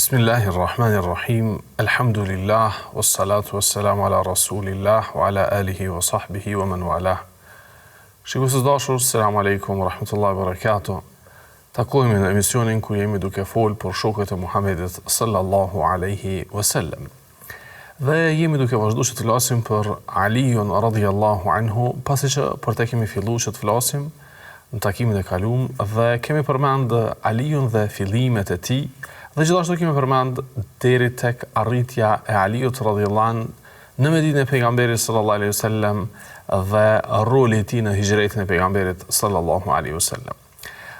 Bismillahirrahmanirrahim. Alhamdulillah, wassalatu wassalamu ala rasulillah, wa ala alihi wa sahbihi wa man walah. Shikues të dashur, selam aleikum wa rahmatullahi wa barakatuh. Takohemi në emisionin ku jemi duke folur për shokët e Muhamedit sallallahu alaihi wasallam. Dhe jemi duke vazhduar të flasim për Aliun radhiyallahu anhu, pasi që për të kemi filluar të flasim në takimin e kaluar dhe kemi përmend Aliun dhe fillimet e tij. Dhe gjithashtu kemi përmend deri tek arritja e Aliut radhiyallahu anhu në Medinën e pejgamberit sallallahu alaihi wasallam dhe roli i tij në hijretin e pejgamberit sallallahu alaihi wasallam.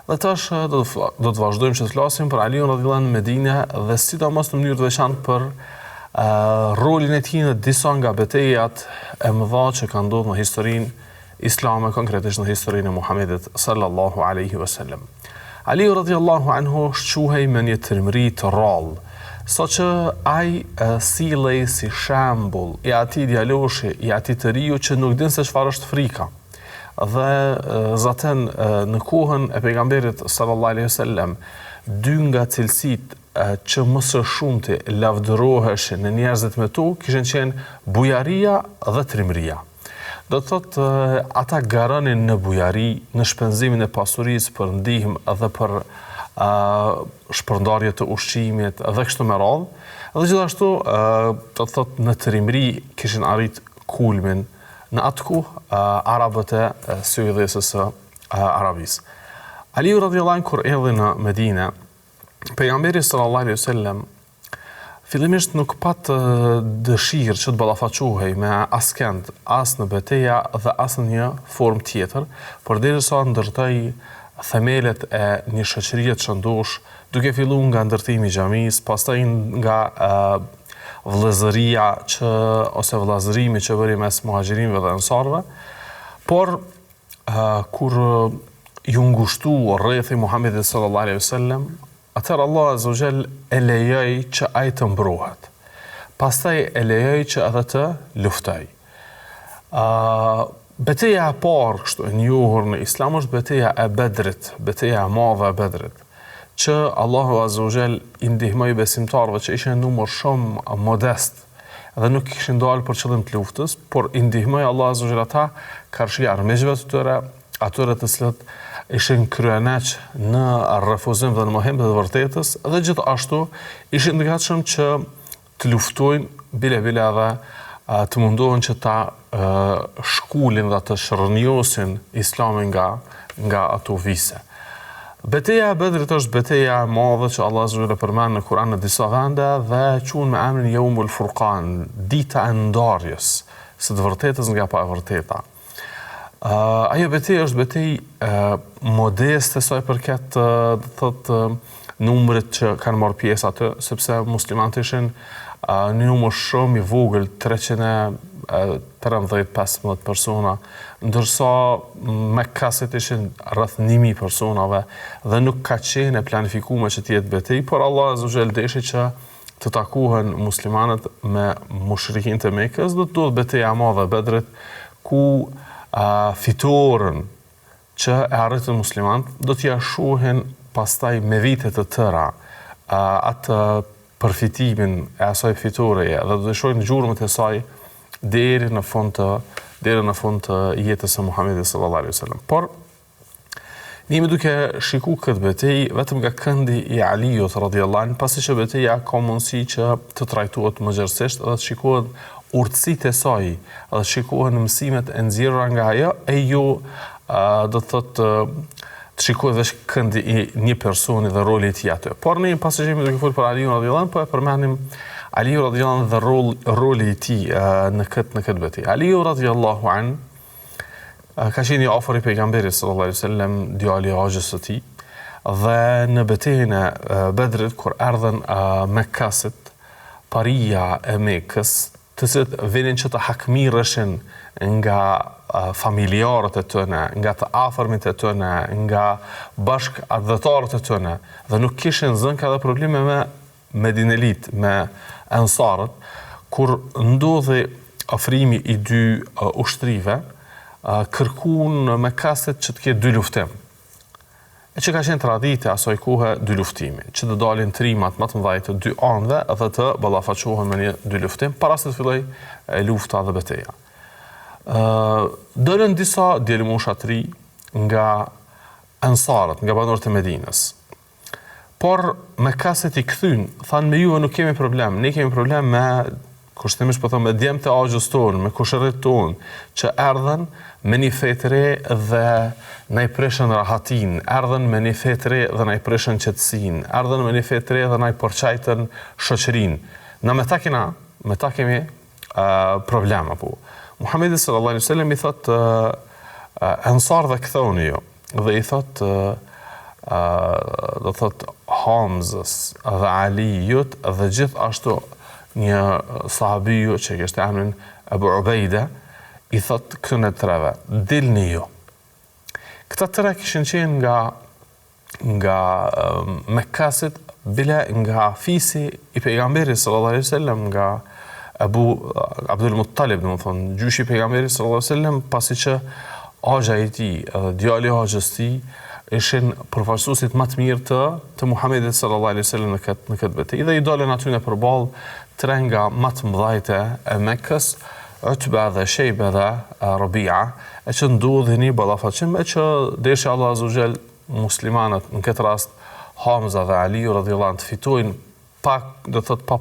Dhe tash do të vazhdojmë të flasim për Aliun radhiyallahu anhu në Medinë dhe sidomos në mënyrë të veçantë për rolin e tij në disa nga betejat e mëdha që kanë ndodhur në historinë islame, konkretisht në historinë e Muhamedit sallallahu alaihi wasallam. Aliu radhiyallahu anhu shquhej me një trimëri të rrallë, saqë ai sillej si shembull i atij djaloshi, i atij të riu që nuk din se çfarë është frika. Dhe zaten në kohën e pejgamberit sallallahu alaihi wasallam, dy nga cilësitë që më së shumti lavdëroheshin në njerëzit me to kishin qenë bujaria dhe trimëria. Do të thotë ata garonin në bujari, në shpenzimin e pasurisë për ndihmë dhe për shpërndarje të ushqimit dhe kështu me radhë. Dhe gjithashtu do të thotë në trimëri kishin arrit kulmin në atë kohë arabët e syjellesës së Arabisë. Aliu radhiyallahu anhu kur erdhi në Medinë, pejgamberi sallallahu alaihi wasallam fillimisht nuk pat dëshirë që të ballafaqohej me askënd, as në betejë dhe as në një formë tjetër, por derisa ndërtoi themelet e një shoqërie të shëndosh, duke filluar nga ndërtimi i xhamisë, pastaj nga vëllëzëria ose vëllazërimi që bëri mes muhaxhirinëve dhe ansarëve, por kur ju ngushtu rrethi Muhamedit sallallahu alaihi wasallam, atëherë Allah azza wa jall e lejoi që ai të mbrohet. Pastaj e lejoi që edhe të luftoj. Betejë e parë kështu e njohur në Islam është betejë e Bedrit, betejë e madhe e Bedrit, që Allahu azza wa jall i ndihmoi besimtarëve që ishin në numër shumë modest dhe nuk kishin dalë për qëllim të luftës, por i ndihmoi Allahu azza wa jall ata karshi armiqve të tyre, atyre të cilët ishin kryeneq në refuzim dhe në mohim të vërtetës dhe gjithashtu ishin të gatshëm që të luftojnë bile dhe të mundohen që ta shkulin dhe të shërnjosin islamin nga ato vise. Betejë e Bedrit është betejë e madhe që Allah azza wa jalla përmend në Kur'an në disa vende dhe quhen me emrin Yawmul Furqan, dita e ndarjes së të vërtetës nga pa e vërteta. Ajo betejë është betejë modeste sa i përket numrit që kanë marrë pjesë atë, sepse muslimanët ishin në numër shumë i vogël, 313-15 persona, ndërsa Mekkasit ishin rreth 1000 personave dhe nuk ka qenë e planifikuar që të jetë betejë, por Allah azza wa jall deshi që të takohen muslimanët me mushrikinët e Mekës, do të ndodhë betejë e madhe e Bedrit, ku fitoren që e arritën muslimanët do t'ja shohin pastaj me vite të tëra atë përfitimin e asaj fitoreje dhe do të shohin gjurmët e saj deri në fund të jetës së Muhamedit sallallahu alaihi wasallam. Por ne jemi duke shikuar këtë betejë vetëm nga këndi i Aliut radhiyallahu anhu, pasi që betejë ka mundësi që të trajtohet më gjerësisht dhe të shikohet urtësitë e saj, dhe shikohen mësimet e nxjerrura nga ajo, e jo do të thotë të shikohet veç këndi i një personi dhe roli i tij aty. Por ne pasi që jemi duke folur për Aliun radhiyallahu anhu, po e përmendim Aliu radhiyallahu anhu dhe roli i tij në këtë betejë. Aliu radhiyallahu anhu ka qenë i afër i pejgamberit sallallahu alaihi wasallam, djali i Haxhës së tij, dhe në betejën e Bedrit kur erdhën Mekkasit, paria e Mekës, të cilët vinin që të hakmirëshin nga familjarët e tëne, nga të afërmit e tëne, nga bashkëdhëtarët e tëne, dhe nuk kishin zënka dhe probleme me medinelit, me ansarët, kur ndodhi ofrimi i dy ushtrive, kërkuan Mekkasit që të ketë dy luftim. e që ka qenë tradite asoj kohe dy luftimi, që të dalin trimat më të mëdha të dy anëve dhe të ballafaqohen me një dy luftim para se të fillojë lufta dhe betejë. Dolën disa djelimusha të ri nga ansarët, nga banorët e Medinës. Por Mekkasit i kthyn, thanë me juve nuk kemi problem, ne kemi problem me kushtimisht po them me djemtë e axhës tonë, me kushërit tonë, që erdhen me një fe të re dhe na i prishën rahatin, erdhen me një fe të re dhe na i prishën qetësinë, erdhen me një fe të re dhe na i përçajtën shoqërinë. Na me ta kemi problem apo. Muhamedi sallallahu alaihi wasallam i thot ansarëve kthoni ju dhe i thot do thot Hamzës dhe Alijut dhe gjithashtu një sahabiju që kishte emrin Abu Ubejde, i thot këtyne treve, dilni ju. Këta tre kishin qenë nga Mekkasit, bile nga fisi i pejgamberit sallallahu alaihi wasallam, nga Abdul Muttalib, do të thonë, gjyshi i pejgamberit sallallahu alaihi wasallam, pasi që axha i tij dhe djali i axhës së tij ishin përfaqësuesit më të mirë të Muhamedit sallallahu alaihi wasallam në këtë betejë dhe i dolën aty në përballë tre nga më të mëdhajt e Mekkës, Utba dhe Shejba dhe Rabia, e që ndodhi një ballafaqim e që deshi Allah azza wa jall muslimanët në këtë rast Hamza dhe Aliu radhiyallahu anhu fitojnë pa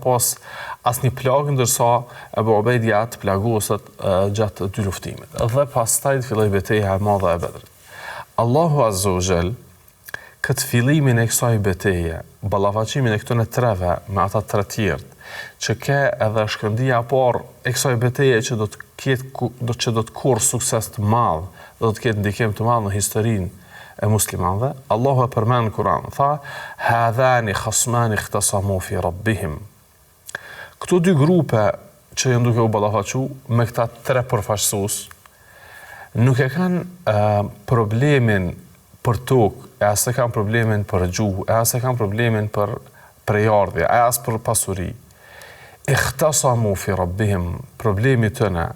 pas asnjë plagë, ndërsa Abu Ubejdia të plagoset gjatë dy luftimit. Dhe pastaj filloi betejë e madhe e Bedrit. Allahu azza wa jall këtë fillimin e kësaj beteje, ballafaqimin e këtyre treve me ata tre tjerë, që ke edhe shkëndia parë e kësaj beteje që do të korrë sukses të madh, do të ketë ndikim të madh në historinë e muslimanëve. Allahu e përmend në Kur'an, tha: "Hadhani khasmani ikhtasamu fi rabbihim." Këto dy grupe që janë duke u ballafaqu me këta tre përfaqësues nuk e kanë problemin për tokë, e as e kanë problemin për gjuhë, e as e kanë problemin për prejardhje, e as për pasuri. Ikhtasamu fi rabbihim, problemi tëne,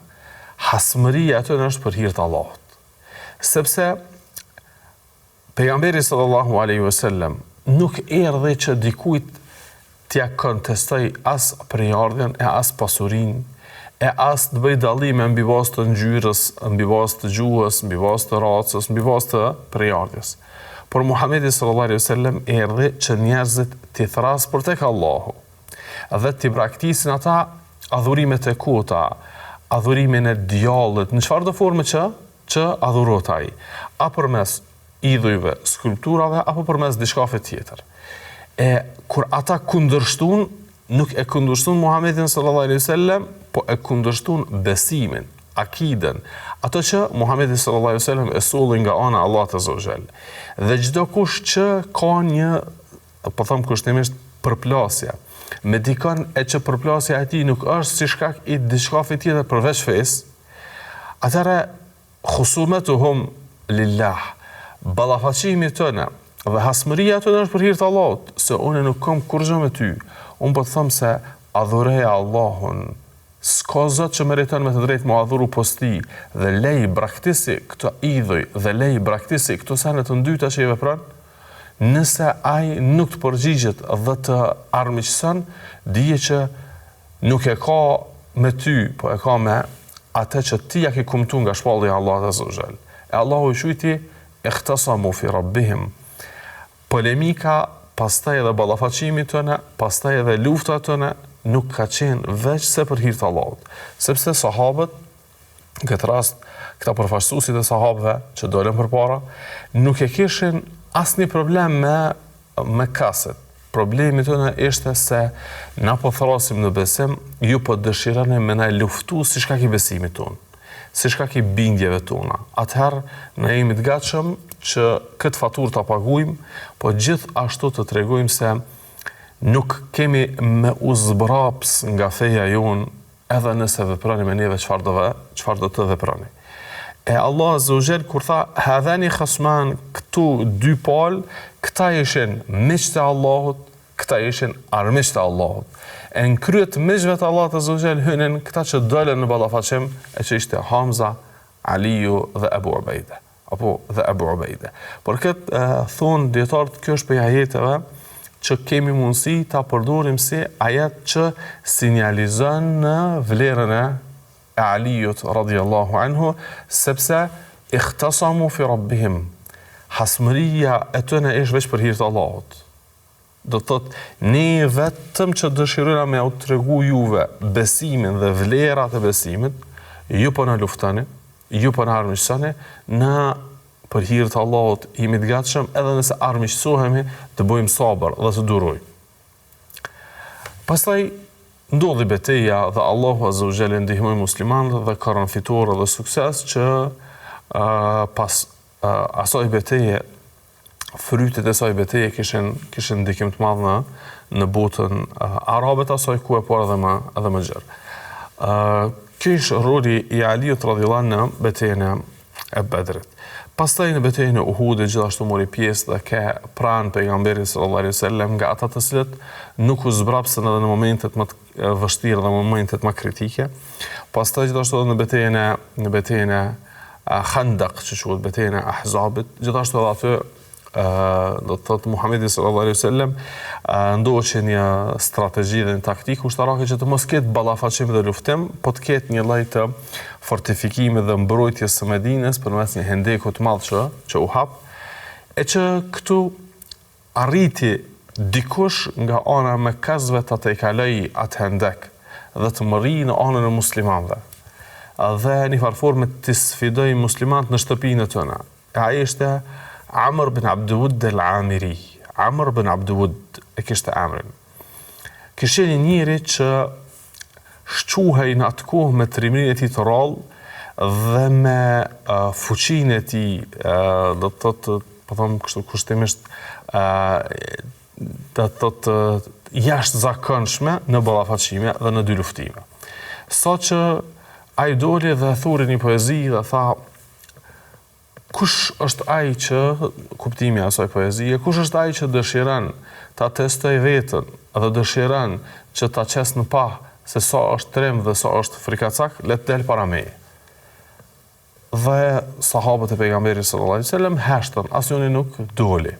hasmëria tëne është për hir të Allahut. Sepse pejgamberi sallallahu alaihi wasallam nuk erdhi që dikujt t'ja kontestoj as prejardhjen, e as pasurinë, e as të bëj dallime mbi bazë të ngjyrës, mbi bazë të gjuhës, mbi bazë të racës, mbi bazë të prejardhjes. Por Muhamedi sallallahu alaihi wasallam erdhi që njerëzit t'i thrasë për tek Allahu dhe t'i braktisin ata adhurimet e kota, adhurimin e djallit, në çfarëdo forme që adhurohet ai, apo përmes idhujve, skulpturave apo përmes diçkafe tjetër. E kur ata kundërshtun, nuk e kundërshtun Muhamedit sallallahu alaihi wasallam, po e kundërshtun besimin, akiden, ato që Muhamedi sallallahu alaihi wasallam e solli nga ana e Allahut azza wa jall. Dhe çdo kush që ka një, po them kushtimisht, përplasje me dikon e që përplasja e tij nuk është si shkak i diçkafe tjetër përveç fesë, atëra khusumetuhum lillah, ballafaqimi tonë dhe hasmëria tonë është për hir të Allahut, se unë nuk kam kurrë me ty. Unë po të them se adhuroj Allahun, s'ka zot që meriton me të drejtë mu adhuru posti, dhe lej braktisi këto idhuj, dhe lej braktisi këto sene të ndyta që i vepron, nëse ai nuk të përgjigjet dhe të armiqëson, dije që nuk e ka me ty, po e ka me atë që ti ja ke kumtu nga shpallja Allahut azza wa jall. E Allahu i shujti ikhtasamu fi rabbihim. Polemika, pastaj edhe ballafaqimi tëne, pastaj edhe lufta tëne nuk ka qenë veç se për hir të Allahut. Sepse sahabët, në këtë rast, këta përfaqësuesit e sahabëve që dolën përpara, nuk e kishin asnjë problem me kaset. Problemi tëne ishte se na po thrasim në besim, ju po dëshironi me na luftu si shkak i besimit tonë, si shkak i bindjeve tona. Atëherë ne jemi të gatshëm që këtë faturë ta paguajmë, po gjithashtu të tregojmë se nuk kemi me u zbraps nga feja jonë, edhe nëse veproni me neve çfarë do të veproni. E Allah azza wa jall kur tha hadhani khasman, këtu dy palë, këta ishin miqtë e Allahut, këta ishin armiqtë e Allahut. E në kryet miqve të Allahut azza wa jall hynin këta që dolën në ballafaqim, e që ishte Hamza, Aliu dhe Abu Ubejde apo dhe Ebu Ubejde. Por këtë thonë dietarët, kjo është për ajeteve që kemi mundësi ta përdorim si ajet që sinjalizon në vlerën e Aliut radhiyallahu anhu, sepse ikhtasamu fi rabbihim. Hasmëria e tyre është veç për hir të Allahut. Do të thotë, ne vetëm që dëshirojmë me u tregu juve besimin dhe vlerat e besimit, ju po na luftoni, ju po na armiqsoni, na për hir të Allahut jemi të gatshëm edhe nëse armiqsohemi të bëjmë sabër dhe të durojmë. Pastaj ndodhi betejë dhe Allahu Azza wa Jalla ndihmoi muslimanët dhe ka rënë fitore dhe sukses që pas asaj beteje, frytet e asaj beteje kishin ndikim të madh në botën arabe të asaj ku e por edhe më gjerë. Ky është roli i Aliut radhiyallahu anhu në betejën e Bedrit. Pastaj në betejën e Uhudit gjithashtu mori pjesë dhe ka pranë pejgamberit sallallahu alaihi wasallam nga ata të cilët nuk u zbrapsën edhe në momentet më të vështirë dhe momentet më kritike. Pastaj gjithashtu edhe në betejën e Khandaq, që quhet betejën e Ahzabit, gjithashtu edhe aty do të thotë Muhamedi sallallahu alaihi wasallam ndoqi një strategji dhe një taktikë ushtarake që të mos ketë ballafaqim dhe luftim, po të ketë një lloj të fortifikimit dhe mbrojtjes së Medinës përmes një hendeku të madh që u hap, e që këtu arriti dikush nga ana me Mekasve ta tejkaloi atë hendek dhe të mërri në anën e muslimanëve. Dhe një farforme të sfidoj muslimanët në shtëpinë e tyre. Ai ishte Amr bin Abdud al-Amiri. Amr bin Abdud e kishte emrin. Kishte një njeri që shquhej në atë kohë me trimërinë e tij të rrallë dhe me fuqinë e tij, do të thotë, po them kështu kushtimisht, do të thotë jashtëzakonshme në ballafaqime dhe në dy luftime. Saqë ai doli dhe thuri një poezi dhe tha: kush është ai që, kuptimi i asaj poezie, kush është ai që dëshiron ta testoj veten dhe dëshiron që ta qes në pa se sa është trem dhe sa është frikacak, le të del para meje. Dhe sahabët e pejgamberit sallallahu alaihi wasallam hashtën, asnjëri nuk doli.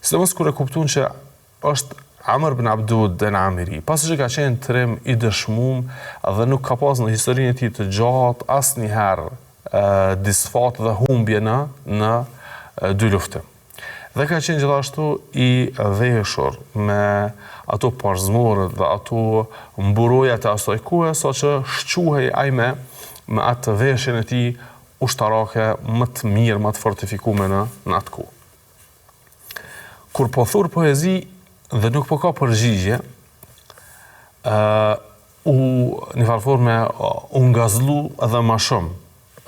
Sidomos kur e kuptuan që është Amr bin Abdud al-Amiri, pasi që ka qenë trem i dëshmuar dhe nuk ka pas në historinë e tij të gjatë asnjëherë disfat dhe humbje në dy lufte. Dhe ka qenë gjithashtu i veshur me ato parzmorët dhe ato mburojat e asaj kohe, saqë shquhej ai me atë veshjen e tij ushtarake më të mirë, më të fortifikuar në atë kohë. Kur po thur poezi dhe nuk po ka përgjigje, një farforme u ngazlu edhe më shumë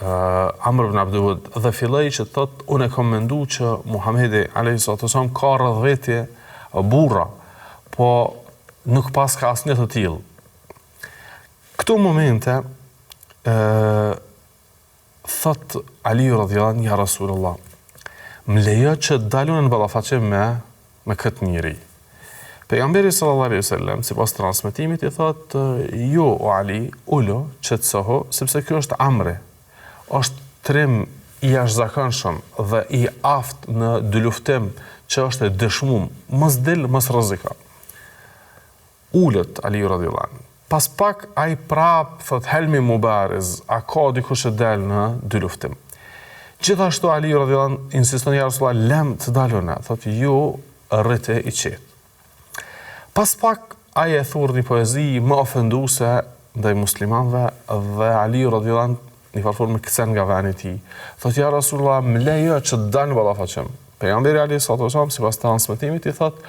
Amr ibn Abdud dhe filloi që thotë, unë kam menduar që Muhamedi alayhi salatu wasallam ka rreth vete burra, po nuk pas ka asnjë të tillë. Këto momente thot Ali radhiyallahu anhu, ja Rasulullah, më lejo që dalun në ballafaqim me këtë njeri. Pejgamberi sallallahu alaihi wasallam sipas transmetimit i thot: jo o Ali, ulo, qetësohu, sepse ky është Amri. Është trim i jashtëzakonshëm dhe i aftë në dy luftim që është e dëshmuar, mos del, mos rreziko. Ulët Ali radhiyallahu anhu. Pas pak ai prap thot helmi mubariz, a ka dikush që del në dy luftim. Gjithashtu Ali radhiyallahu anhu insiston, ja Rasulullah, lem të daluna, thot jo, rrite i qetë. Pas pak ai e thurr një poezi më ofenduese ndaj muslimanëve dhe Ali radhiyallahu anhu një farforme kësen nga veni ti. Thot, ja Rasulullah, më lejo që të dalë në ballafaqim. Pejgamberi alayhi salatu wasallam sipas transmetimit i thot: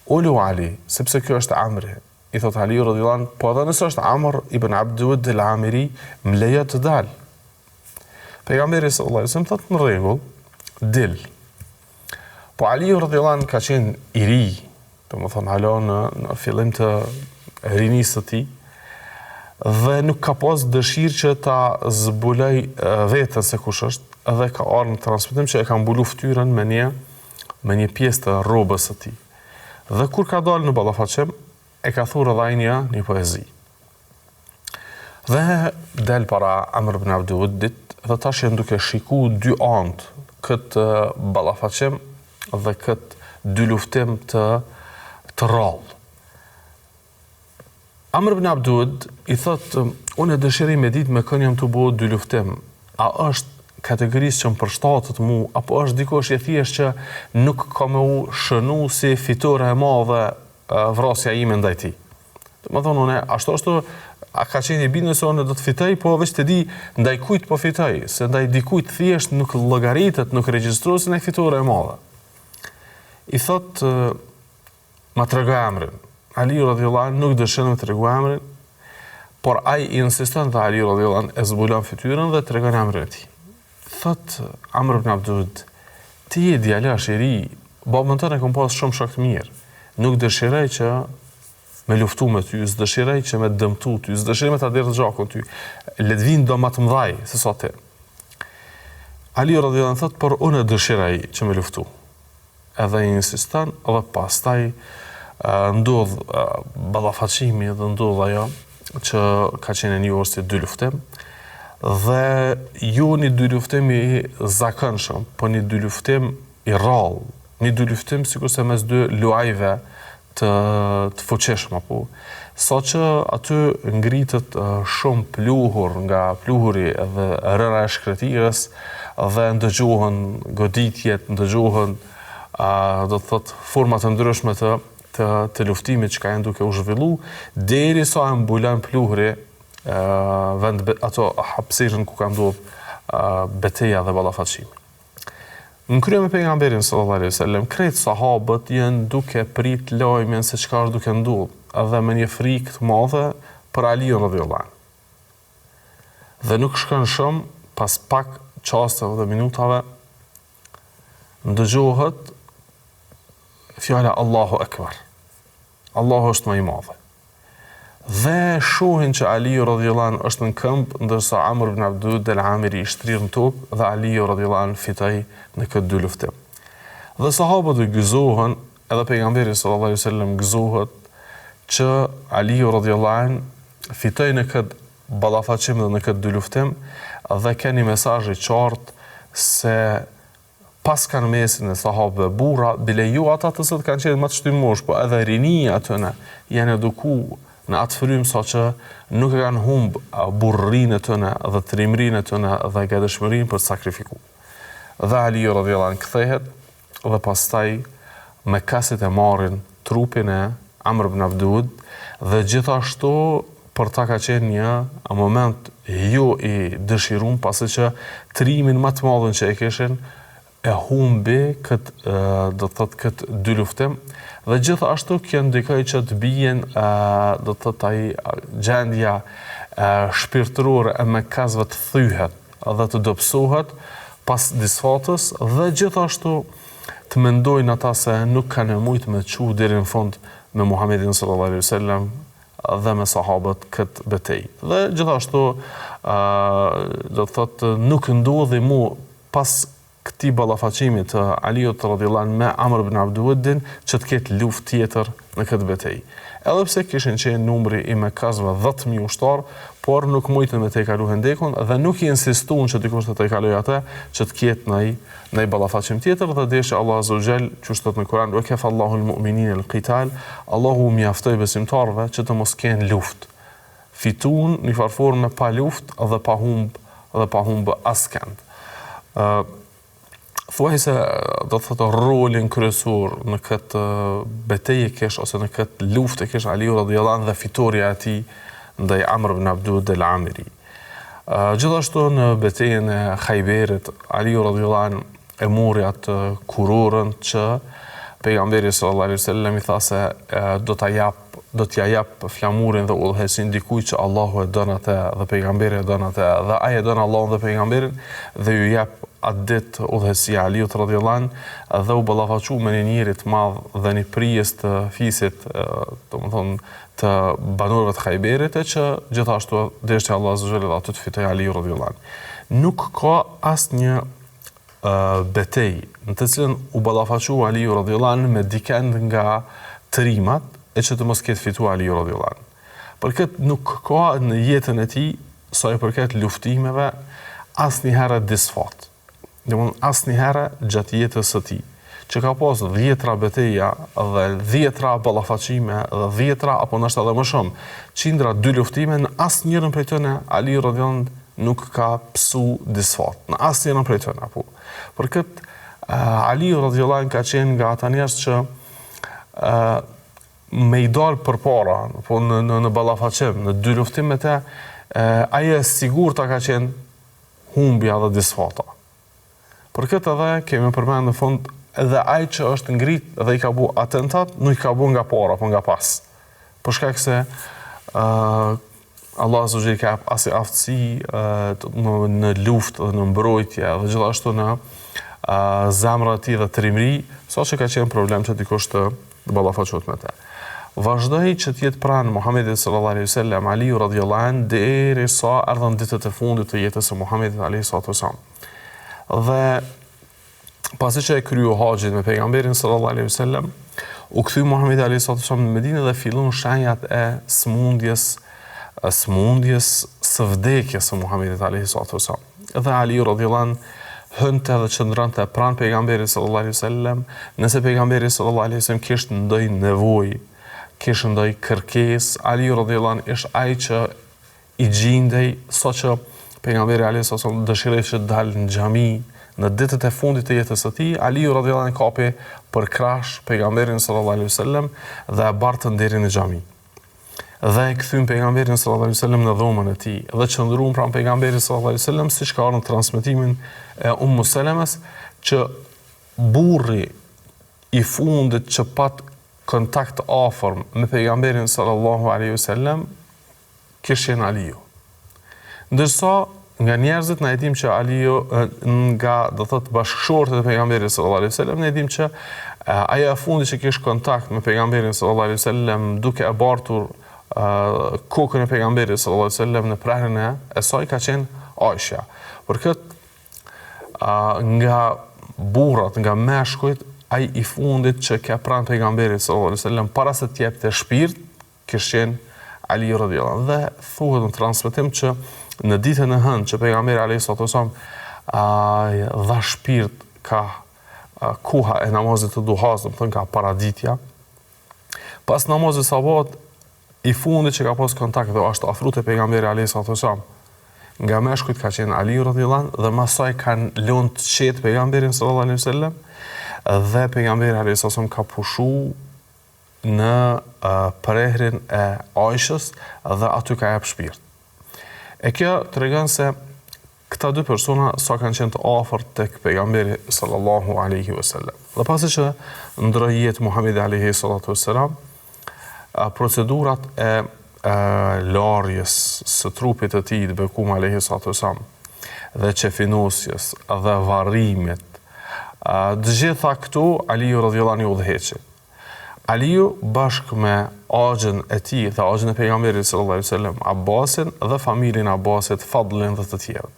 ulu Ali, sepse kjo është Amri. I thot Ali radhiyallahu anhu, po edhe nëse është Amr ibn Abdud al-Amiri, më lejo të dalë. Pejgamberi sallallahu alaihi wasallam thot, në rregull, dil. Po Ali radhiyallahu anhu ka qenë i ri, domethënë hala në fillim të rinisë së tij, dhe nuk ka pas dëshirë që ta zbuloj vetën se kush është, edhe ka ardhur në transmetim që e ka mbulu fytyrën me një pjesë të rrobës së tij. Dhe kur ka dalë në ballafaqim, e ka thurë edhe ai një poezi. Dhe del para Amr ibn Abduddit dhe tash janë duke shiku dy anët këtë ballafaqim dhe këtë dy luftim të rrallë. Amr ibn Abdud i thot, unë e dëshiroj me ditë me kënë jam të bëu dy luftim. A është kategorisë që më përshtatet mu, apo është dikush i thjesht që nuk ka me u shënu si fitore e madhe vrasja ime ndaj tij. Më thonë unë, ashtu a ka qenë i bindur se unë do të fitoj, po veç të di ndaj kujt po fitoj, se ndaj dikujt thjesht nuk llogaritet, nuk regjistrohet se në fitore e madhe. I thot, ma tregoj emrin. Ali radhiyallahu anhu nuk dëshiron me tregu emrin, por ai insiston dhe Ali radhiyallahu anhu e zbulon fytyrën dhe tregon emrin e tij. Thot Amr ibn Abdud, ti je djalosh i ri, babën tënde kam pas shumë shok të mirë. Nuk dëshiroj që me luftu me ty, s'dëshiroj që me dëmtu ty, s'dëshiroj me ta derë gjakun ty. Le të vinë do më të mëdhaj se sa ti. Ali radhiyallahu anhu thot, por unë dëshiroj që me luftu. Edhe insiston dhe pastaj ndodh ballafaqimi dhe ndodh ajo që ka qenë një orë si dy luftim. Dhe jo një dy luftim i zakonshëm, po një dy luftim i rrallë, një dy luftim sikurse mes dy luajve të fuqishëm apo. Saqë aty ngritet shumë pluhur nga pluhuri dhe rëra e shkretirës dhe ndëgjohen goditjet, ndëgjohen do të thot forma të ndryshme të luftimit që ka janë duke u zhvillu, derisa e mbulon pluhuri ato hapësirën ku ka ndodhur betejë dhe ballafaqimi. Në krye me pejgamberin sallallahu alaihi wasallam, krejt sahabët janë duke prit lajmin se çka është duke ndodhur, edhe me një frikë të madhe për Aliun radhiyallahu anhu. Dhe nuk shkon shumë, pas pak çasteve dhe minutave, ndëgjohet fjala Allahu Akbar. Allahu është më i madh. Dhe shohin që Aliu radhiyallahu anhu është në këmbë, ndërsa Amr ibn Abdud al-Amiri i shtrirë në tokë dhe Aliu radhiyallahu anhu fitoi në këtë dy luftim. Dhe sahabët gëzohen, edhe pejgamberi sallallahu alaihi wasallam gëzohet që Aliu radhiyallahu anhu fitoi në këtë ballafaqim dhe në këtë dy luftim dhe ka një mesazh i qartë se pas kanë mesin e sahabëve burra, bile ju ata të cilët kanë qenë më të shtymosh, po edhe rinia atyne janë edukuar në atë frym sa që nuk e kanë humb burrinë e tëne dhe trimrinë e tëne dhe gatishmërinë për të sakrifikuar. Dhe Ali radhiyallahu anhu kthehet dhe pastaj me kaset e marrin trupin e Amr ibn Abdud dhe gjithashtu për ta ka qenë një moment jo i dëshiruar, pasi që trimin më të madh që e kishin e humbi do të thotë këtë dy luftim dhe gjithashtu kjo ndikoi që të bien do të thotë ai gjendja shpirtërore e Mekasve të thyhet dhe të dobësohet pas disfatës dhe gjithashtu të mendojnë ata se nuk kanë nevojë me çu deri në fund me Muhamedit sallallahu alaihi wasallam dhe me sahabët këtë betejë. Dhe gjithashtu do të thotë nuk ndodhi mu pas këtij ballafaqimi të Aliut radhiyallahu anhu me Amr ibn Abdudin që të ketë luftë tjetër në këtë betejë. Edhe pse kishin qenë numri i Mekasve 10.000 ushtar, por nuk mujtën me te kalu hendekun dhe nuk i insistuan që dikush të te kaloj atë që të ketë në ballafaqim tjetër dhe deshe Allah azza wa jall që shtot në Kur'an, "Wa kafa Allahu al-mu'minina al-qital", Allahu mjaftoi besimtarëve që të mos kenë luftë. Fituan në farforme pa luftë dhe pa humb askënd. Thuaj se do të thotë rolin kryesor në këtë betejë kesh ose në këtë luftë kesh Aliu radhiyallahu anhu dhe fitoria e tij ndaj Amr ibn Abdud al-Amiri. Gjithashtu në betejën e Khajberit, Aliu radhiyallahu anhu e mori atë kurorën që pejgamberi sallallahu alaihi wasallam i tha se do t'ja jap flamurin dhe udhëheqin dikujt që Allahu e don atë dhe pejgamberi e don atë dhe ai e don Allahun dhe pejgamberin dhe ju jap atë ditë udhëheqja Aliut radhiyallahu anhu dhe u ballafaqu me një njeri të madh dhe një prijes të fisit, domethënë të banorëve të Khajberit, që gjithashtu deshte Allah azza wa jalla atë të fitoi Aliu radhiyallahu anhu. Nuk ka asnjë betejë në të cilën u ballafaqu Aliu radhiyallahu anhu me dikend nga trimat e që të mos ketë fituar Aliu radhiyallahu anhu. Për këtë nuk ka në jetën e tij, sa i përket luftimeve, asnjëherë disfat. Domthonë asnjëherë gjatë jetës së tij, që ka pas 10 betejë dhe 10 ballafaqime dhe 10 apo ndoshta edhe më shumë, qindra 2 luftime, në asnjërin prej tyre Ali radhiyallahu anhu nuk ka psu disfat. Në asnjërin prej tyre apo. Për këtë Ali radhiyallahu anhu ka qenë nga ata njerëz që me i dalë përpara, po në ballafaqim, në 2 luftimet ai e sigurt ka qenë humbja dhe disfata. Për këtë edhe kemi përmendur në fund edhe ai që është ngrit dhe i ka bu atentat, nuk i ka bu nga para, po nga pas. Për shkak se Allah azza wa jalla ka pasi aftësi në luftë dhe në mbrojtje dhe gjithashtu në zemra e tij dhe trimëri, saqë ka qenë problem që dikush të ballafaqohet me të. Vazhdoi që të jetë pranë Muhamedit sallallahu alaihi wasallam, Ali radhiyallahu anhu, derisa ardhën ditët e fundit të jetës së Muhamedit alayhi salatu wasallam. Dhe pasi që e kryu haxhin me pejgamberin sallallahu alaihi wasallam, u kthy Muhamedi alayhi salatu wasallam në Medinë dhe fillon shenjat e smundjes së vdekjes së Muhamedit alayhi salatu wasallam. Dhe Ali radhiyallahu anhu hënte dhe qëndronte pranë pejgamberit sallallahu alaihi wasallam, nëse pejgamberi sallallahu alaihi wasallam kishte ndonjë nevojë, kishte ndonjë kërkesë, Ali radhiyallahu anhu është ai që i gjindej, saqë pejgamberi alayhi salatu wasallam dëshiroi të dalë në xhami. Në ditët e fundit të jetës së tij, Ali radhiyallahu anhu kapi për krash pejgamberin sallallahu alaihi wasallam dhe e bartën deri në xhami. Dhe e kthyn pejgamberin sallallahu alaihi wasallam në dhomën e tij dhe qëndruan pranë pejgamberit sallallahu alaihi wasallam, siç ka në transmetimin e Ummu Selemes, që burri i fundit që pat kontakt afër me pejgamberin sallallahu alaihi wasallam kishte Aliu. Ndërsa nga njerëzit na e dim që Aliu nga do thotë bashkëshortët e pejgamberit sallallahu alaihi wasallam, ne e dim që ajo e fundit që kishte kontakt me pejgamberin sallallahu alaihi wasallam duke e bartur kokën e pejgamberit sallallahu alaihi wasallam në prerën e saj ka qenë Aisha. Për këtë nga burrat, nga meshkujt, ai i fundit që ka pranë pejgamberit sallallahu alaihi wasallam para se të jepte shpirt, kishte qenë Ali radhiyallahu anhu. Dhe thuhet në transmetim që në ditën e hënë që pejgamberi alayhi salatu wasallam dha shpirt ka koha e namazit të duhas, do të thënë ka paraditja. Pas namazit sabat i fundit që ka pas kontakt dhe është afruar te pejgamberi alayhi salatu wasallam, nga meshkujt ka qenë Ali radhiyallahu anhu dhe masaj kanë lënë të qetë pejgamberin sallallahu alaihi wasallam dhe pejgamberi alayhi salatu wasallam ka pushu në prehrin e Aishës dhe aty ka jap shpirt. E kjo tregon se këta 2 persona sa kanë qenë të afërt tek pejgamberi sallallahu alaihi wasallam. Dhe pasi që ndroi jetë Muhamedi alaihi salatu wasallam, procedurat e larjes së trupit të tij të bekum alaihi salatu wasallam dhe qefinosjes dhe varrimit, të gjitha këtu Aliu radhiyallahu anhu udhëheqi. Aliu bashkë me axhin e tij dhe axhin e pejgamberit sallallahu alaihi wasallam, Abbasin dhe familjen e Abbasit, Fadlin dhe të tjerët.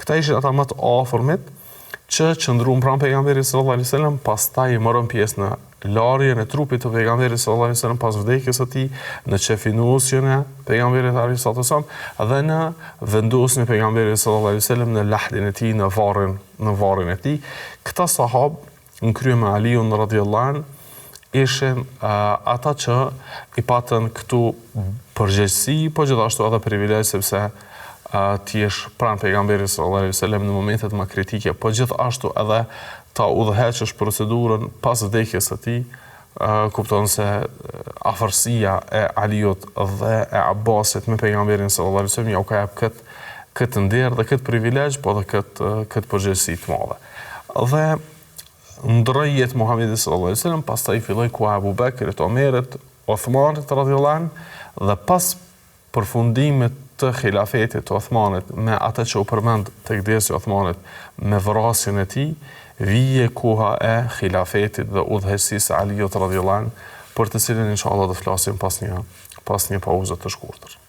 Këta ishin ata më të afërmit që qëndruan pranë pejgamberit sallallahu alaihi wasallam, pastaj morën pjesë në larjen e trupit të pejgamberit sallallahu alaihi wasallam pas vdekjes së tij, në qefinosjen e pejgamberit alaihi wasallam dhe në vendosjen e pejgamberit sallallahu alaihi wasallam në lahdin e tij, në varrin e tij. Këta sahabë në krye me Aliun radhiyallahu anhu ishin ata që i patën këtu përgjegjësi, po gjithashtu edhe privilegj, sepse ti jesh pranë pejgamberit sallallahu alaihi wasallam në momentet më kritike, po gjithashtu edhe ta udhëheqësh procedurën pas vdekjes së tij, kupton se afërsia e Aliut dhe e Abbasit me pejgamberin sallallahu alaihi wasallam ja u ka jap këtë nder dhe këtë privilegj, po edhe këtë përgjegjësi të madhe. Dhe ndroi jetë Muhamedi sallallahu alaihi wasallam, pastaj filloi ku Abu Bekrit, Omerit, Uthmanit radhiyallahu anhu dhe pas përfundimit të khilafetit të Uthmanit me atë që u përmend tek vdesja e Uthmanit me vrasjen e tij, vije koha e khilafetit dhe udhëheqësisë së Aliut radhiyallahu anhu, për të cilën inshallah do flasim pas një pauze të shkurtër.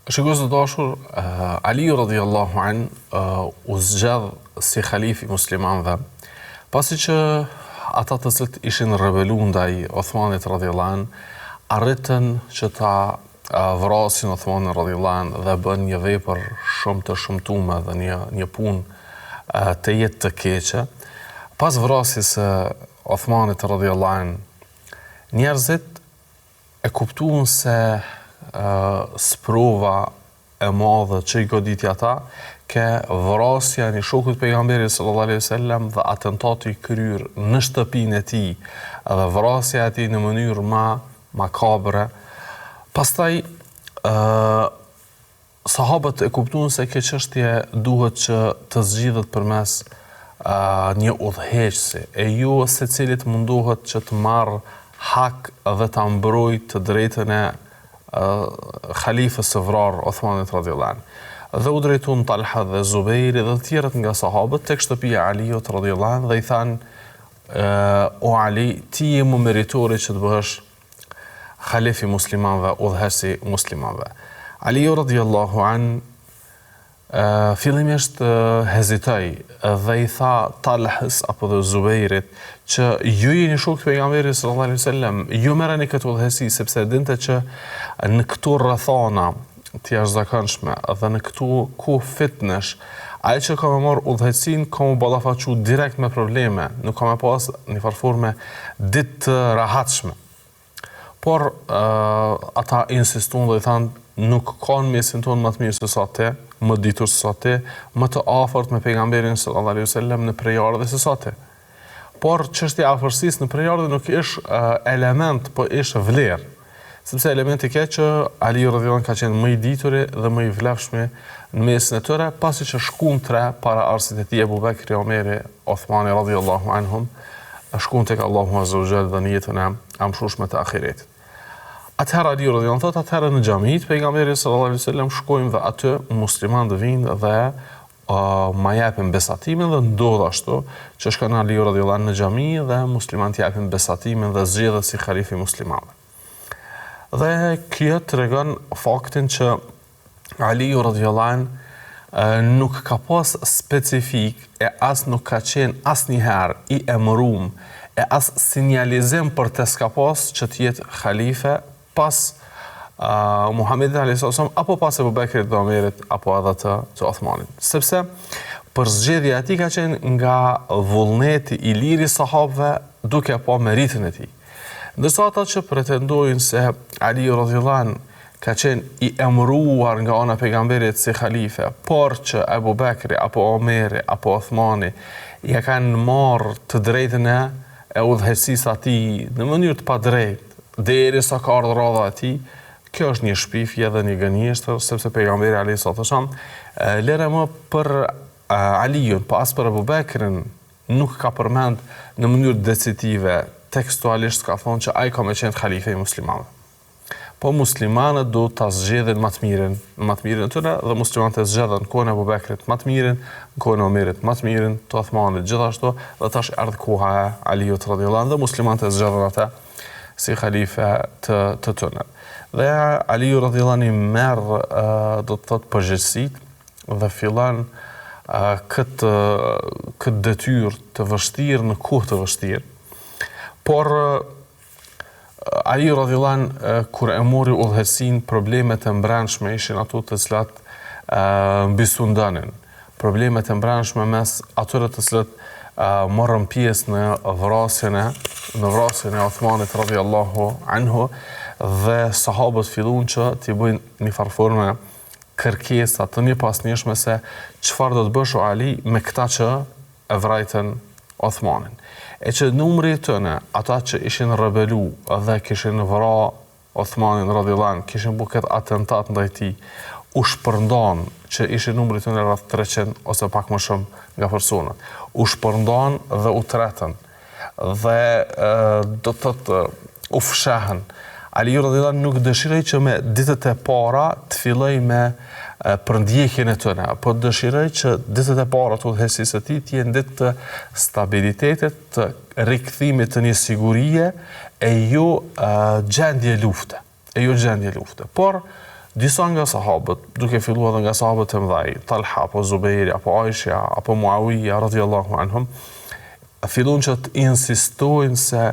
Shikues të dashur, Aliu radhiyallahu an u zgjedh si khalifi muslimanëve, pasi që ata të cilët ishin rebelu ndaj Othmanit radhiyallahu an arritën që ta vrasin Othmanin radhiyallahu an dhe bën një vepër shumë të shëmtuar dhe një punë të jetë të keqe. Pas vrasjes së Othmanit radhiyallahu an, njerëzit e kuptuan se sprova e madhe që i goditi ata, ke vrasja një shokut pejgamberit sallallahu alaihi wasallam dhe atentati kryer në shtëpinë e tij dhe vrasja e tij në mënyrë makabre. Pastaj sahabët e kuptuan se kjo çështje duhet që të zgjidhet përmes një udhëheqësi, e jo secilit mundohet që të marrë hak dhe ta mbrojë të drejtën e khalifës së vrarë Othmanit radhiyallahu an. Dhe u drejtuan Talha dhe Zubejri dhe të tjerët nga sahabët tek shtëpia e Aliut radhiyallahu an dhe i thanë: o Ali, ti je më meritori që të bëhesh khalifi muslimanëve, udhëheqësi muslimanëve. Aliu radhiyallahu an fillimisht hezitoi dhe i tha Talhës apo dhe Zubejrit që ju jeni shok të pejgamberit sallallahu alaihi wasallam, ju merreni këtë udhëheqësi sepse dinte që në këto rrethana të jashtëzakonshme dhe në këto kohë fitnesh, ai që ka më marrë udhëheqësinë ka më ballafaqu direkt me probleme, nuk ka më pas një farforme ditë të rahatshme. Por ata insistuan dhe i thanë: nuk kanë mesin tonë më të mirë se sa te, më ditur se sa te, më të afërt me pejgamberin sallallahu alaihi wasallam në prejardhje se sa te. Por çështja e afërsisë në prejardhje nuk ish element, po ish vlerë. Sepse elementi ke që Aliu radhiyallahu an ka qenë më i dituri dhe më i vlefshmi në mesin e tyre, pasi që shkuan tre para arsit e tij Abu Bekri, Omeri, Othmani radhiyallahu anhum, shkuan tek Allahu azza wa jall dhe në jetën e amshueshme të ahiretit. Atëherë Aliu radhiyallahu an thotë, atëherë në xhamit pejgamberi sallallahu alaihi wasallam shkojmë dhe aty muslimanë vinë dhe ma japin besatimin dhe ndodh ashtu që shkon Aliu radhiyallahu an në xhami dhe muslimanët japin besatimin dhe zgjedhet si khalifi muslimanëve. Dhe kjo tregon faktin që Aliu radhiyallahu an nuk ka pas specifik e as nuk ka qenë asnjëherë i emëruar e as sinjalizim për të s'ka pas që të jetë khalife pas Muhamedit alayhis salam apo pas Abu Bekrit dhe Omerit apo edhe të Othmanit. Sepse për zgjedhja e tij ka qenë nga vullneti i lirë i sahabëve duke pa meritin e tij. Ndërsa ata që pretendojnë se Aliu radhiyallahu an ka qenë i emëruar nga ana e pejgamberit si khalife, por që Abu Bekri apo Omeri apo Othmani ja kanë marrë të drejtën e udhëheqësisë atij në mënyrë të padrejtë derisa ka ardhur radha e tij, kjo është një shpifje dhe një gënjeshtër, sepse pejgamberi alayhis salam lere më për Aliun, po as për Abu Bekrin nuk ka përmend në mënyrë decisive, tekstualisht ka thonë që ai ka më qenë khalife i muslimanëve. Po muslimanët do ta zgjedhin më të mirën e tyre dhe muslimanët e zgjedhin në kohën e Abu Bekrit më të mirën, në kohën e Omerit më të mirën, të Othmanit gjithashtu, dhe tash erdhi koha e Aliut radhiyallahu an dhe muslimanët e zgjedhin atë si khalife të tyre. Dhe Aliu radhiyallahu an merr do të thotë përgjegjësitë dhe fillon këtë detyrë të vështirë në kohë të vështirë. Por Aliu radhiyallahu an kur e mori udhëheqësinë, problemet e mbrëmshme ishin ato të cilat mbi sundanin. Problemet e mbrëmshme mes atyre të cilët morën pjesë në vrasjen e Othmanit radhiyallahu anhu dhe sahabët filluan që t'i bëjnë një farforme kërkesa të njëpasnjëshme se çfarë do të bësh o Ali me këta që e vrajtën Othmanin. E që numri tëne, ata që ishin rebelu dhe kishin vra Othmanin radhiyallahu an, kishin bërë këtë atentat ndaj tij, u shpërndan që ishin numri tëne rreth 300 ose pak më shumë nga personat. U shpërndan dhe u tretën dhe do të thotë u fshehen. Aliu radhiyallahu an nuk dëshiroi që me ditët e para të filloj me përndjekjen e tyre, po dëshiroj që ditët e para të udhëheqësisë së tij të jenë ditë të stabilitetit, të rikthimit të një sigurie e jo gjendje lufte. Por disa nga sahabët, duke filluar edhe nga sahabët e mëdhej, Talha, apo Zubejri, apo Aisha, apo Muawija, radhiyallahu anhum, fillon që të insistojnë se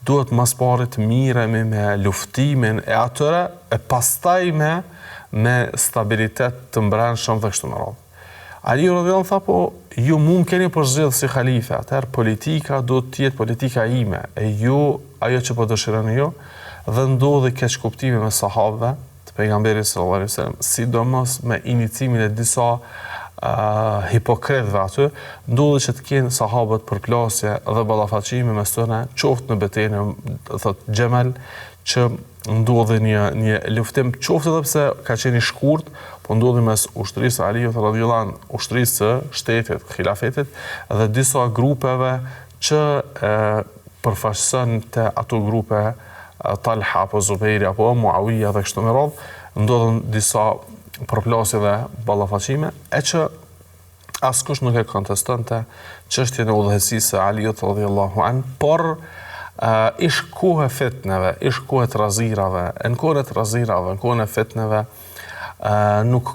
duhet mas pari të miremi me luftimin e atyre, e pastaj me stabilitet të mbrëmshëm dhe kështu me radhë. Ali radhiyallahu tha, po ju mund keni përzgjedhur si halife, atëherë politika do të jetë politika ime, e ju ajo që po dëshironi ju, dhe ndodhi keq kuptime me sahabëve të pejgamberit sallallahu alaihi wasallam, sidomos me inicimin e disa hipokritëve aty, ndodhi që të kenë sahabët përplasje dhe ballafaqime mes tyre, qoftë në betejën e Xhemal, që ndodhi një luftim, qoftë edhe pse ka qenë i shkurt, po ndodhi mes ushtrisë Aliut radhiyallahu anhu, ushtrisë së shtetit, khilafetit, dhe disa grupeve që përfaqëson të ato grupe Talha, apo Zubejri, apo Muawija dhe kështu me radhë, ndodhen disa përplasje dhe ballafaqime, e që askush nuk e kontestonte çështjen e udhëheqësisë së Aliut radhiyallahu anhu, por ish kohë fitneve, ish kohë të razirave, në kohën e të razirave, në kohën e fitneve, nuk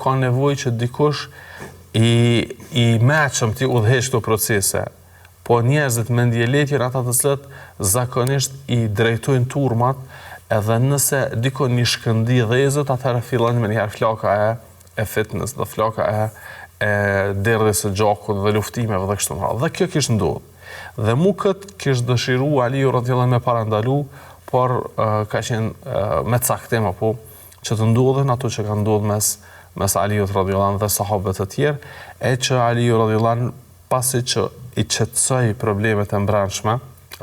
ka nevojë që dikush i meqëm të udhëheq këto procese, po njerëzit me ndjeletje janë ata të cilët zakonisht i drejtojnë turmat, edhe nëse dikon një shkëndi dhezët, atëherë fillon me njëherë flaka e fitness, dhe flaka e derdhjes së gjakut dhe luftimeve dhe kështu me radhë. Dhe kjo kishte ndodhur. Dhe mu këtë kishte dëshiruar Aliu radhiyallahu anhu me parandalu, por ka qenë me caktim apo që të ndodhen ato që kanë ndodhur mes Aliut radhiyallahu anhu dhe sahabëve të tjerë, e që Aliu radhiyallahu anhu pasi që i qetësoi problemet e mbrëmshme,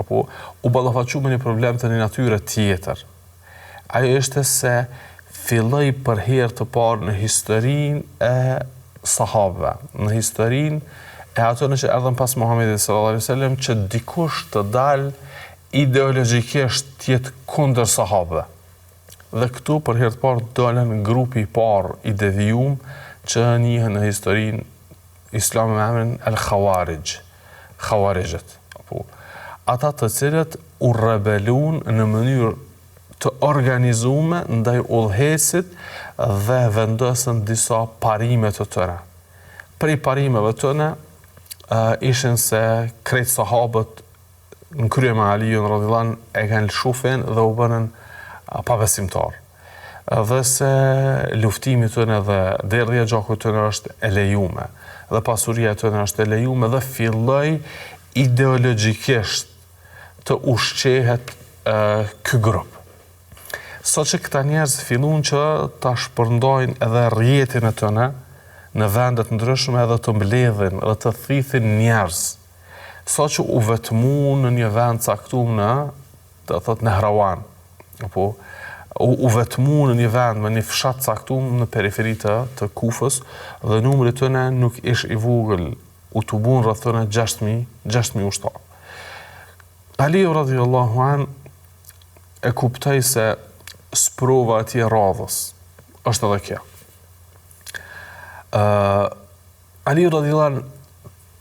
apo u ballafaqua me një problem të një natyre tjetër. Ajo është se filloi për herë të parë në historinë e sahabëve, në historinë e atyre që erdhën pas Muhamedit sallallahu alaihi wasallam, që dikush të dalë ideologjikisht të jetë kundër sahabëve. Dhe këtu për herë të parë dolën grupi i parë i devijuar që njihen në historinë islame me emrin al-Khawarij, Khawarijët, apo ata të cilët u rebelun në mënyrë të organizuar ndaj udhëheqësit dhe vendosën disa parime të tëra. Prej parimeve tëne ishin se krejt sahabët në krye me Aliun radhiyallahu anhu e kanë lëshu fen dhe u bënën pabesimtar. Dhe se luftimi tëne dhe derdhja e gjakut tëne është e lejume, dhe pasuria tëne është e lejume, dhe filloi ideologjikisht të ushqehet ky grup. Sot që këta njerëz fillun që ta shpërndojnë edhe rrjetin e tëne në vendet ndryshme, edhe të mbledhin dhe të thithin njerëz. Sot që u vetmu në një vend caktuar në Nehrawan, apo u vetmu në një vend me një fshat caktuar në periferi të Kufës, dhe numri tëne nuk ish i vogël, u të bun rreth tëne 6.000 ushtar. Aliu radhiyallahu anhu e kuptoi se sprova e tij radhës është edhe kjo. Aliu radhiyallahu anhu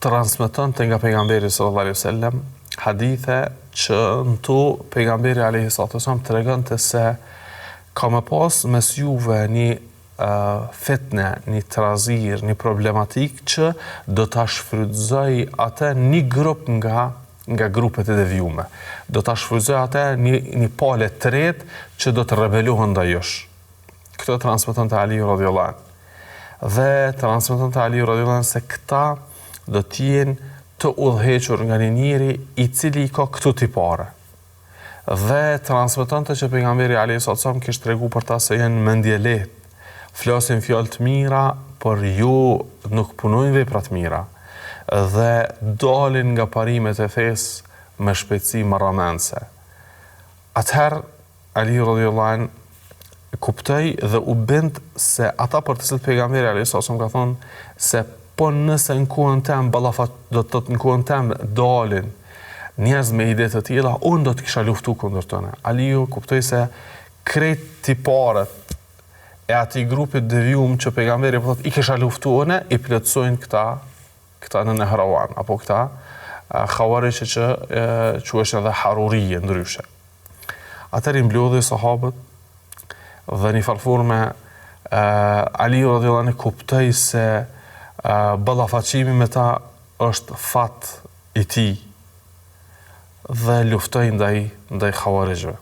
transmetonte nga pejgamberi sallallahu alaihi wasallam hadithe që në to pejgamberi alaihi salatu wasallam tregonte se ka më pas mes juve një fitne, një trazir, një problematik që do ta shfrytëzoj atë një grup nga grupet e devijume. Do ta shfrytëzoj atë një palë të tretë që do të rebelohen ndaj jush. Këtë transmetonte Aliu radhiyallahu anhu. Dhe transmetonte Aliu radhiyallahu anhu se këta do të jenë të udhëhequr nga një njeri i cili ka këto tipare. Dhe transmetonte që pejgamberi alayhi sallam kishte treguar për ta se janë mendje lehtë, flasin fjalë të mira, por ju nuk punojnë vepra të mira, dhe dalin nga parimet e fesë me shpejtësi marramendse. Atëherë Aliu radhiyallahu anhu kuptoi dhe u bind se ata për të cilët pejgamberi alayhi sallam ka thonë se po nëse në kohën tëmë do të thotë në kohën tëmë dalin njerëz me ide të tilla, unë do të kisha luftu kundër tyre. Aliu kuptoi se krejt tiparet e atij grupit devijuar që pejgamberi po thotë i kisha luftuar unë, i plotësojnë këta në Nehrawan, apo këta Khawarij që quheshin edhe Harurije ndryshe. Atëherë i mblodhi sahabët dhe një farforme Aliu radhiyallahu anhu kuptoi se ballafaqimi me ta është fat i tij dhe luftoi ndaj Khawarijve